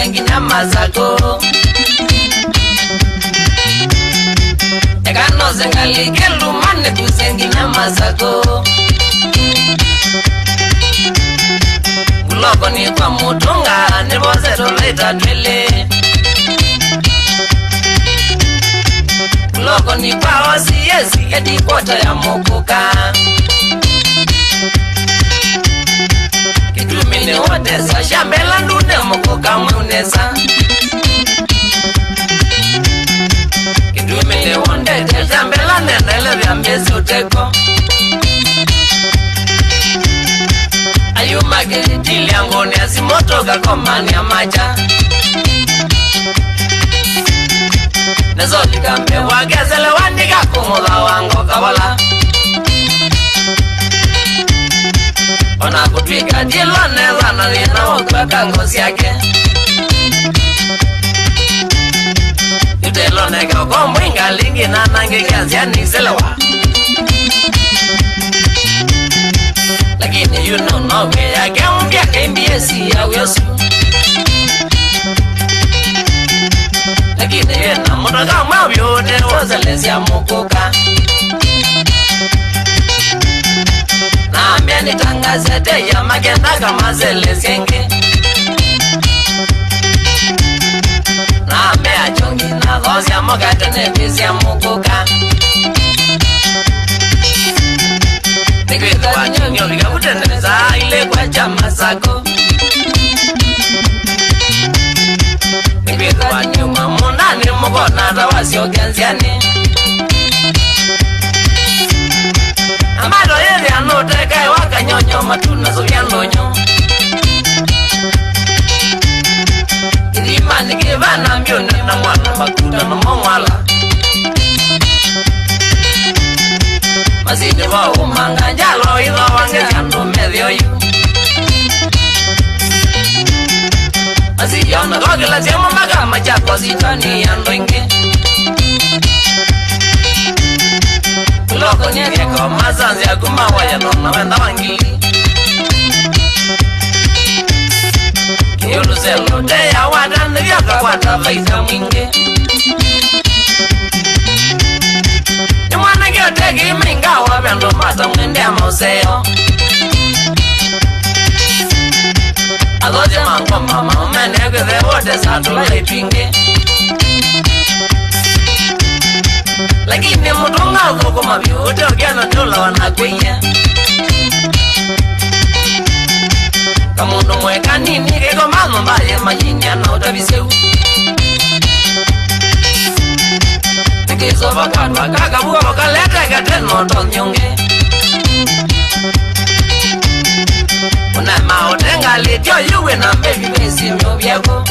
kusengi na mazako Ekano zengali kelu mane kusengi na mazako Uloko ni kwa mutunga Niboze toleta twele Uloko ni kwa osi yesi Edi kota ya mukuka Kitumine wotesa Shambela ndune mukuka mweunesa Kitumine wondete Shambela nendele vya mbesi uteko Ayuma kilitili angoni asimotoka komani ya maja Nezolika mbewa gezele wandika kumula wango kawala Ona kutwika dilo neza na lina wakweka ngozi yake Yutelo nega ukomwinga lingi na nangi gazia nizelewa Lakini you know no way yake umbia KMBS ya uyosu Lakini yena mutoka mwabyote wazalezi ya mukuka Naambia nitangaze te ya magenda kama zele senge Naambia chongi na gozi ya mogate nebisi ya mukuka Nikwita wanyonyo vika kutendeleza ile kwa chama sako Nikwita wanyuma mundani mukona tawasi ogenziani Amado yezi anoteka wakanyonyo matuna suvyandonyo Ilima nikivana mbioni na mwana makuta na mwala Masini wa umanga njalo izo wange yandu medhio yu Masiyona kogila siya maga machako sitani yandu inge Uloko nyerieko mazanzi ya kumawa ya nona wenda wangili Kiyulu selo teya wadani vyaka wata faisa mwinge Nimwana kioteki mingawa vyando mata mwende ya mauseo Azoje mango mama umene kweze wote satula ipinge Lakini mutunga uzoko mabiute ukiano tula wanakweye Kamundu mweka nini kiko mazo mbaye majinya na utabiseu Tikizo bakatwa kakabuka wakalete kateno tonyonge Unema utenga litio yuwe na mbevi mesi myobyako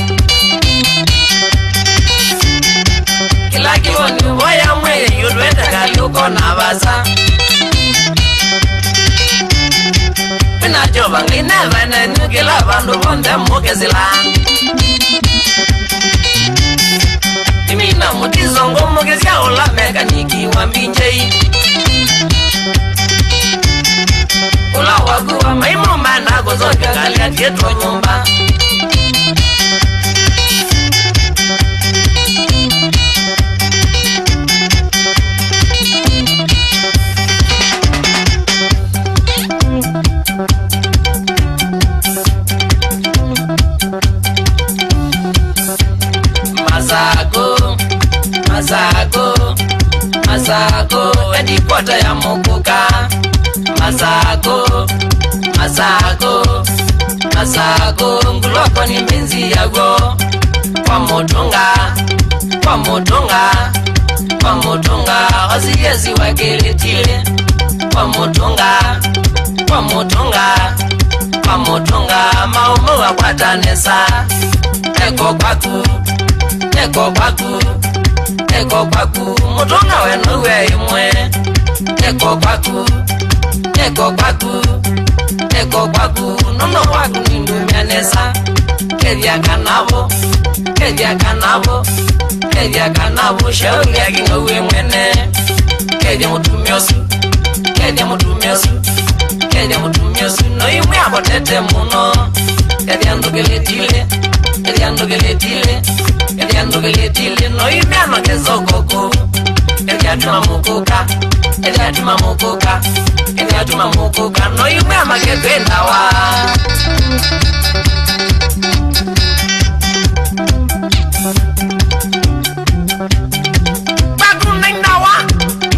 Kila kivoni uboya mweye yudwete kaluko na basa Pina joba ngineva nenu kila bandu bonde muke zila Imina mutizongo muke zia ula mekaniki wa mbinjei Ula wakuwa maimu mana kuzoka kalia tieto nyumba Masako, edi kwata ya mukuka Masako, nguloko ni mbenzi yago Kwa mutunga Oziyezi wakiletile Kwa mutunga Maumu wa kwatanesa Eko kwaku Mutunga wenu we imwe Eko kwaku Nono waku nindumianesa Kedia kanabo Shauri ya kingo we mwene Kedia mutumiosu No imwe abotete muno Kedia ndugeletile eliando geletile no imiano kesokoko eliatuma mukuka no imiama kependa wa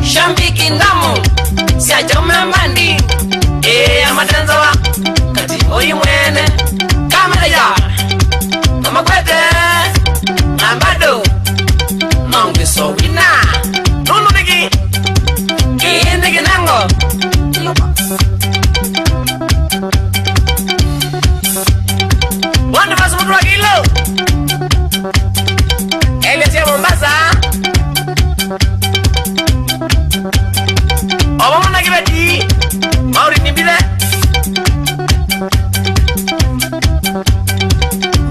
Shambiki ndamu siachome mbandi amatanzawa kati oyi mwene kamera ya amakwete ambado nongiso wina nunu niki niki nango wanda masu mutu wa kilo Eliasia Mombasa Obamona kibeti Mauri nibile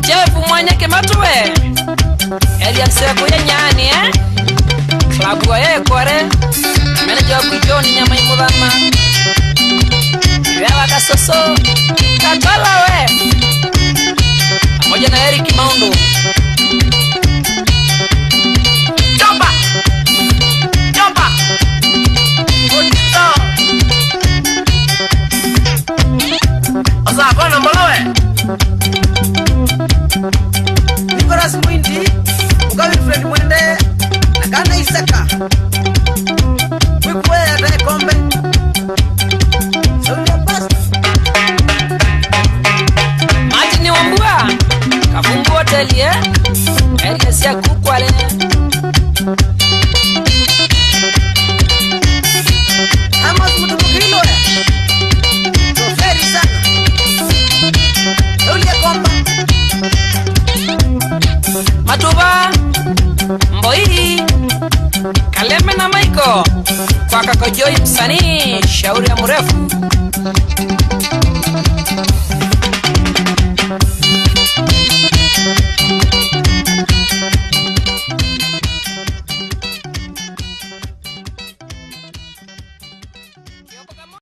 Jefu mwenye kematue Eliasia kuye nyani Klabu wa ye kware Meneja wa kujoni nyama imudama Yawa kasoso Katola we Moja na Eric Maundu Hapana mbolowe Nicolas Mwindi Ugawi Fred Mwende Nakana Isaka Wikwe ya tae kombe Saulia Basta Martini Wambua Kafumbu Hotelie Eliasia Kukwale Amos Mutumukilo Toferi sana Matuba Mboi Kaleme na Maiko Kwa kakojoi msanii Shauri ya Murefu